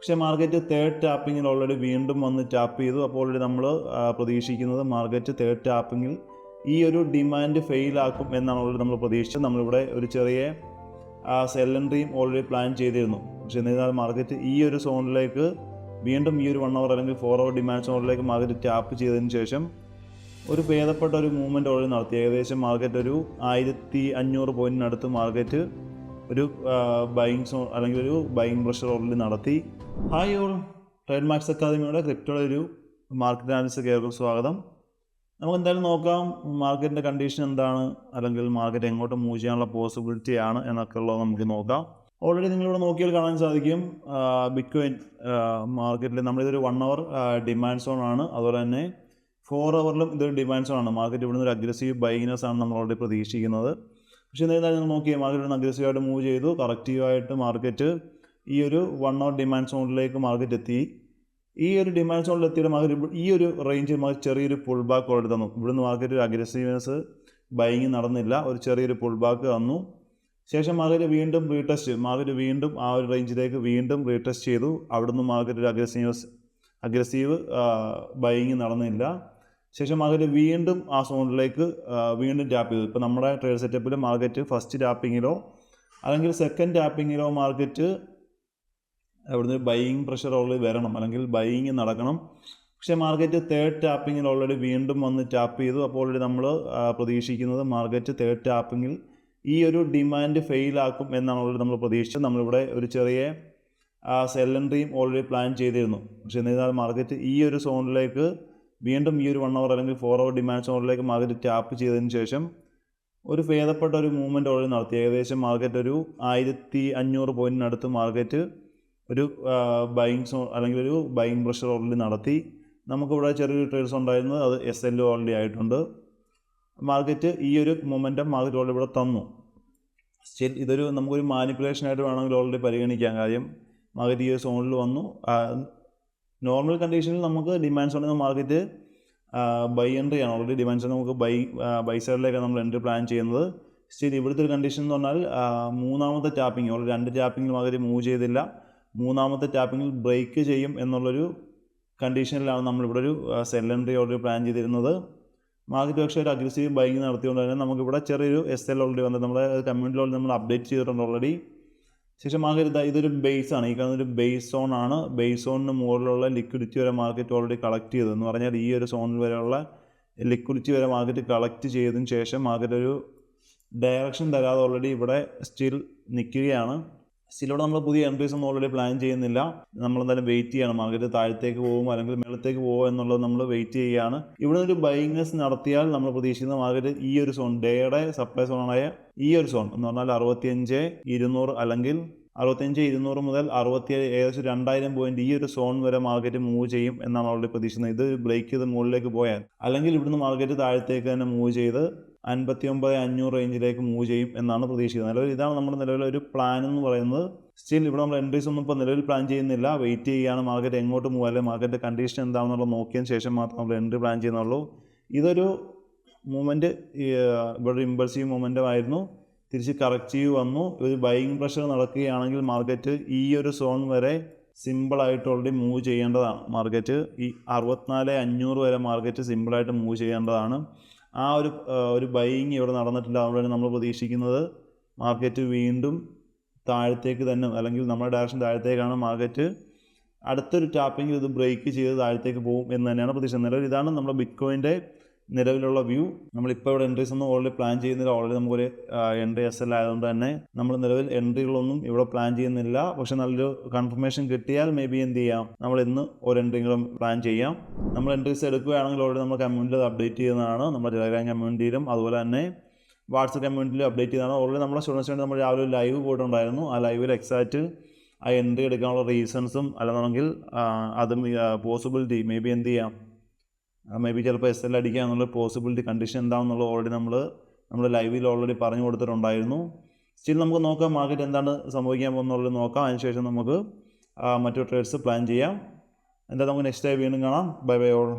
പക്ഷേ market third ടാപ്പിങ്ങിൽ already വീണ്ടും വന്ന് ടാപ്പ് ചെയ്തു. അപ്പോൾ ഓൾറെഡി നമ്മൾ പ്രതീക്ഷിക്കുന്നത് മാർക്കറ്റ് തേർഡ് ടാപ്പിങ്ങിൽ ഈ ഒരു ഡിമാൻഡ് ഫെയിലാക്കും എന്നാണ് ഓൾറെഡി നമ്മൾ പ്രതീക്ഷിച്ചത്. നമ്മളിവിടെ ഒരു ചെറിയ സെൽ എൻട്രിയും ഓൾറെഡി പ്ലാൻ ചെയ്തിരുന്നു. പക്ഷേ എന്നിരുന്നാൽ മാർക്കറ്റ് ഈ ഒരു സോണിലേക്ക് വീണ്ടും ഈ ഒരു 1 അവർ അല്ലെങ്കിൽ 4 അവർ ഡിമാൻഡ് സോണിലേക്ക് മാർക്കറ്റ് ടാപ്പ് ചെയ്തതിന് ശേഷം ഒരു ഭേദപ്പെട്ട ഒരു മൂവ്മെൻറ്റ് ഓൾറെഡി നടത്തി. ഏകദേശം മാർക്കറ്റ് ഒരു 1500 പോയിൻറ്റിനടുത്ത് മാർക്കറ്റ് ഒരു ബൈയിങ് സോൺ അല്ലെങ്കിൽ ഒരു ബൈയിങ് പ്രഷർ ഓൾറെഡി നടത്തി. ഹായ് ഓൾ, ട്രേഡ് മാക്സ് അക്കാദമിയുടെ ക്രിപ്റ്റോയുടെ ഒരു മാർക്കറ്റ് അനാലിസിസ് കേൾക്കും സ്വാഗതം. നമുക്ക് എന്തായാലും നോക്കാം മാർക്കറ്റിൻ്റെ കണ്ടീഷൻ എന്താണ്, അല്ലെങ്കിൽ മാർക്കറ്റ് എങ്ങോട്ട് മൂവ് ചെയ്യാനുള്ള പോസിബിലിറ്റി ആണ് എന്നൊക്കെ ഉള്ളത് നമുക്ക് നോക്കാം. ഓൾറെഡി നിങ്ങളിവിടെ നോക്കിയാൽ കാണാൻ സാധിക്കും ബിറ്റ്കോയിൻ മാർക്കറ്റിൽ നമ്മളിതൊരു 1 അവർ ഡിമാൻഡ് സോൺ ആണ്. അതുപോലെ തന്നെ 4 അവറിലും ഇതൊരു ഡിമാൻഡ് സോൺ ആണ്. മാർക്കറ്റ് ഇവിടുന്ന് ഒരു അഗ്രസീവ് ബൈയിങ്നെസ് ആണ് നമ്മൾ ഓൾറെഡി പ്രതീക്ഷിക്കുന്നത്. പക്ഷേ എന്തായാലും നിങ്ങൾ നോക്കിയാൽ മാർക്കറ്റ് അഗ്രസീവായിട്ട് മൂവ് ചെയ്തു. കറക്റ്റീവായിട്ട് മാർക്കറ്റ് ഈ ഒരു 1 അവർ ഡിമാൻഡ് സോണിലേക്ക് മാർക്കറ്റ് എത്തി. ഈ ഒരു ഡിമാൻഡ് സോണിൽ എത്തിയിട്ട് മാർക്കറ്റ് ഈ ഒരു റേഞ്ചിൽ മാർക്കറ്റ് ചെറിയൊരു പുൾ ബാക്ക് ഓൾറെഡി തന്നു. ഇവിടുന്ന് മാർക്കറ്റ് ഒരു അഗ്രസീവ്നെസ് ബൈയിങ് നടന്നില്ല, ഒരു ചെറിയൊരു പുൾ ബാക്ക് തന്നു. ശേഷം മാർക്കറ്റ് വീണ്ടും മാർക്കറ്റ് വീണ്ടും ആ ഒരു റേഞ്ചിലേക്ക് വീണ്ടും റീടെസ്റ്റ് ചെയ്തു. അവിടുന്ന് മാർക്കറ്റ് ഒരു അഗ്രസീവ് ബൈയിങ് നടന്നില്ല. ശേഷം മാർക്കറ്റ് വീണ്ടും ആ സോണിലേക്ക് വീണ്ടും ടാപ്പ് ചെയ്തു. ഇപ്പോൾ നമ്മുടെ ട്രേഡ് സെറ്റപ്പിൽ മാർക്കറ്റ് ഫസ്റ്റ് ടാപ്പിങ്ങിലോ അല്ലെങ്കിൽ സെക്കൻഡ് ടാപ്പിങ്ങിലോ മാർക്കറ്റ് അവിടുന്ന് ബൈയിങ് പ്രഷർ ഓൾറെഡി വരണം, അല്ലെങ്കിൽ ബൈയിങ് നടക്കണം. പക്ഷേ മാർക്കറ്റ് തേർഡ് ടാപ്പിങ്ങിൽ ഓൾറെഡി വീണ്ടും വന്ന് ടാപ്പ് ചെയ്തു. അപ്പോൾ ഓൾറെഡി നമ്മൾ പ്രതീക്ഷിക്കുന്നത് മാർക്കറ്റ് തേർഡ് ടാപ്പിങ്ങിൽ ഈ ഒരു ഡിമാൻഡ് ഫെയിലാക്കും എന്നാണ് ഓൾറെഡി നമ്മൾ പ്രതീക്ഷിച്ചത്. നമ്മളിവിടെ ഒരു ചെറിയ സെൽ എൻട്രിയും ഓൾറെഡി പ്ലാൻ ചെയ്തിരുന്നു. പക്ഷേ എന്നിരുന്നാൽ മാർക്കറ്റ് ഈ ഒരു സോണിലേക്ക് വീണ്ടും ഈ ഒരു 1 അവർ അല്ലെങ്കിൽ 4 അവർ ഡിമാൻഡ് സോണിലേക്ക് മാർക്കറ്റ് ടാപ്പ് ചെയ്തതിന് ശേഷം ഒരു ഭേദപ്പെട്ട ഒരു മൂവ്മെൻറ്റ് ഓൾറെഡി നടത്തി. ഏകദേശം മാർക്കറ്റ് ഒരു 1500 പോയിൻറ്റിനടുത്ത് മാർക്കറ്റ് ഒരു ബൈയിങ് സോൺ അല്ലെങ്കിൽ ഒരു ബൈയിങ് പ്രഷർ ഓൾറെഡി നടത്തി. നമുക്കിവിടെ ചെറിയൊരു ട്രേഡ്സ് ഉണ്ടായിരുന്നത് അത് SL ഓൾറെഡി ആയിട്ടുണ്ട്. മാർക്കറ്റ് ഈ ഒരു മൊമെൻറ്റം മാർക്കറ്റ് ഓൾറെഡി ഇവിടെ തന്നു. സ്റ്റിൽ ഇതൊരു നമുക്കൊരു മാനിപ്പുലേഷനായിട്ട് വേണമെങ്കിൽ ഓൾറെഡി പരിഗണിക്കാം. കാര്യം മാർക്കറ്റ് ഈ ഒരു സോണിൽ വന്നു. നോർമൽ കണ്ടീഷനിൽ നമുക്ക് ഡിമാൻഡ് സോണിൽ മാർക്കറ്റ് ബൈ എൻട്രി ആണ്. ഓൾറെഡി ഡിമാൻഡ് സോണിൽ നമുക്ക് ബൈ സൈഡിലേക്കാണ് നമ്മൾ എൻട്രി പ്ലാൻ ചെയ്യുന്നത്. സ്റ്റിൽ ഇവിടുത്തെ ഒരു കണ്ടീഷൻ എന്ന് പറഞ്ഞാൽ മൂന്നാമത്തെ ടാപ്പിംഗ് ഓൾറെഡി 2 ടാപ്പിങ്ങിൽ മാർക്കറ്റ് മൂവ് ചെയ്തില്ല. മൂന്നാമത്തെ ടാപ്പിങ്ങിൽ ബ്രേക്ക് ചെയ്യും എന്നുള്ളൊരു കണ്ടീഷനിലാണ് നമ്മളിവിടെ ഒരു സെൽ എൻട്രി ഓൾറെഡി പ്ലാൻ ചെയ്തിരുന്നത്. മാർക്കറ്റ് പക്ഷേ ഒരു അഗ്രസീവ് ബൈയിങ് നടത്തിക്കൊണ്ട് തന്നെ നമുക്കിവിടെ ചെറിയൊരു SL ഓൾറെഡി വന്നത് നമ്മുടെ കമ്മ്യൂണിറ്റിയിൽ ഓൾറെഡി നമ്മൾ അപ്ഡേറ്റ് ചെയ്തിട്ടുണ്ട് ഓൾറെഡി. ശേഷം മാർക്കറ്റ് ഇതൊരു ബേസ് ആണ്. ഈ കാണുന്നൊരു ബേസ് സോൺ ആണ്. ബേസ് സോണിന് മുകളിലുള്ള ലിക്വിഡിറ്റി വരെ മാർക്കറ്റ് ഓൾറെഡി കളക്ട് ചെയ്തു. എന്ന് പറഞ്ഞാൽ ഈ ഒരു സോണിൽ വരെയുള്ള ലിക്വിഡിറ്റി വരെ മാർക്കറ്റ് കളക്ട് ചെയ്തതിന് ശേഷം മാർക്കറ്റ് ഒരു ഡയറക്ഷൻ തരാതെ ഓൾറെഡി ഇവിടെ സ്റ്റിൽ നിൽക്കുകയാണ്. സ്റ്റിലോടെ നമ്മൾ പുതിയ എൻട്രീസ് ഒന്നും ഓൾറെഡി പ്ലാൻ ചെയ്യുന്നില്ല. നമ്മളെന്തായാലും വെയിറ്റ് ചെയ്യണം. മാർക്കറ്റ് താഴത്തേക്ക് പോകുമോ അല്ലെങ്കിൽ മേളത്തേക്ക് പോകുമോ എന്നുള്ളത് നമ്മൾ വെയിറ്റ് ചെയ്യുകയാണ്. ഇവിടെ ഒരു ബൈയിങ്നെസ് നടത്തിയാൽ നമ്മൾ പ്രതീക്ഷിക്കുന്ന മാർക്കറ്റ് ഈ ഒരു സോൺ ഡേയുടെ സപ്ലൈ സോണായ ഈ ഒരു സോൺ എന്ന് പറഞ്ഞാൽ 65,200 അല്ലെങ്കിൽ 65,200 മുതൽ 67 ഏകദേശം 2000 പോയിന്റ് ഈ ഒരു സോൺ വരെ മാർക്കറ്റ് മൂവ് ചെയ്യും എന്നാണ് ഓൾറെഡി പ്രതീക്ഷിക്കുന്നത്. ഇത് ബ്രേക്ക് ചെയ്ത് മുകളിലേക്ക് പോയാൽ, അല്ലെങ്കിൽ ഇവിടുന്ന് മാർക്കറ്റ് താഴത്തേക്ക് തന്നെ മൂവ് ചെയ്ത് 59,500 റേഞ്ചിലേക്ക് മൂവ് ചെയ്യും എന്നാണ് പ്രതീക്ഷിക്കുന്നത്. നിലവിൽ ഇതാണ് നമ്മുടെ നിലവിലെ ഒരു പ്ലാൻ എന്ന് പറയുന്നത്. സ്റ്റിൽ ഇവിടെ നമ്മൾ എൻട്രീസ് ഒന്നും ഇപ്പോൾ നിലവിൽ പ്ലാൻ ചെയ്യുന്നില്ല. വെയിറ്റ് ചെയ്യുകയാണ് മാർക്കറ്റ് എങ്ങോട്ട് മൂവ് അല്ലെങ്കിൽ മാർക്കറ്റ് കണ്ടീഷൻ എന്താണെന്നുള്ളത് നോക്കിയതിന് ശേഷം മാത്രം നമ്മൾ എൻട്രി പ്ലാൻ ചെയ്യുന്നുള്ളൂ. ഇതൊരു മൂവ്മെൻറ്റ് ഇവിടെ ഇമ്പൾസീവ് മൂവ്മെൻറ്റും ആയിരുന്നു. തിരിച്ച് കറക്റ്റീവ് വന്നു. ഒരു ബൈയിങ് പ്രഷർ നടക്കുകയാണെങ്കിൽ മാർക്കറ്റ് ഈ ഒരു സോൺ വരെ സിമ്പിളായിട്ട് ഓൾറെഡി മൂവ് ചെയ്യേണ്ടതാണ്. മാർക്കറ്റ് ഈ 64,500 വരെ മാർക്കറ്റ് സിമ്പിളായിട്ട് മൂവ് ചെയ്യേണ്ടതാണ്. ആ ഒരു ബൈയിങ് ഇവിടെ നടന്നിട്ടില്ല. അതുകൊണ്ടാണ് നമ്മൾ പ്രതീക്ഷിക്കുന്നത് മാർക്കറ്റ് വീണ്ടും താഴത്തേക്ക് തന്നെ, അല്ലെങ്കിൽ നമ്മുടെ ഡയറക്ഷൻ താഴത്തേക്കാണ്. മാർക്കറ്റ് അടുത്തൊരു ടാപ്പിങ്ങിൽ ഇത് ബ്രേക്ക് ചെയ്ത് താഴത്തേക്ക് പോകും എന്ന് തന്നെയാണ് പ്രതീക്ഷിക്കുന്നത്. നിലവിൽ ഇതാണ് നമ്മുടെ ബിറ്റ്കോയിൻ്റെ നിലവിലുള്ള വ്യൂ. നമ്മളിപ്പോൾ ഇവിടെ എൻട്രീസ് ഒന്നും ഓൾറെഡി പ്ലാൻ ചെയ്യുന്നില്ല. ഓൾറെഡി നമുക്കൊരു എൻട്രി SL ആയതുകൊണ്ട് തന്നെ നമ്മൾ നിലവിൽ എൻട്രികളൊന്നും ഇവിടെ പ്ലാൻ ചെയ്യുന്നില്ല. പക്ഷെ നല്ലൊരു കൺഫർമേഷൻ കിട്ടിയാൽ മേ ബി എന്ത് ചെയ്യാം, നമ്മൾ ഇന്ന് ഒരു എൻട്രികളും പ്ലാൻ ചെയ്യാം. നമ്മൾ എൻട്രീസ് എടുക്കുകയാണെങ്കിൽ ഓൾറെഡി നമ്മൾ കമ്മ്യൂണിറ്റിയിൽ അപ്ഡേറ്റ് ചെയ്യുന്നതാണ്. നമ്മുടെ ടെലഗ്രാം കമ്മ്യൂണിറ്റിയിലും അതുപോലെ തന്നെ വാട്സപ്പ് കമ്മ്യൂണിറ്റിയിലും അപ്ഡേറ്റ് ചെയ്യുന്നതാണ്. ഓൾറെഡി നമ്മുടെ സ്റ്റുഡൻസിന് വേണ്ടി നമ്മൾ രാവിലെ ഒരു ലൈവ് പോയിട്ടുണ്ടായിരുന്നു. ആ ലൈവിൽ എക്സാക്റ്റ് ആ എൻട്രി എടുക്കാനുള്ള റീസൺസും അല്ലെന്നുണ്ടെങ്കിൽ അതും പോസിബിലിറ്റി മേ ബി എന്ത് ചെയ്യാം, മേ ബി ചിലപ്പോൾ SL അടിക്കുക എന്നുള്ള പോസിബിലിറ്റി കണ്ടീഷൻ എന്താണെന്നുള്ളത് ഓൾറെഡി നമ്മൾ ലൈവിൽ ഓൾറെഡി പറഞ്ഞു കൊടുത്തിട്ടുണ്ടായിരുന്നു. സ്റ്റിൽ നമുക്ക് നോക്കാം മാർക്കറ്റ് എന്താണ് സംഭവിക്കാൻ പോകുന്നുള്ളത് നോക്കാം. അതിനുശേഷം നമുക്ക് മറ്റു ട്രേഡ്സ് പ്ലാൻ ചെയ്യാം. എന്താ നമുക്ക് നെക്സ്റ്റ് ടൈം വീണ്ടും കാണാം. Bye bye all.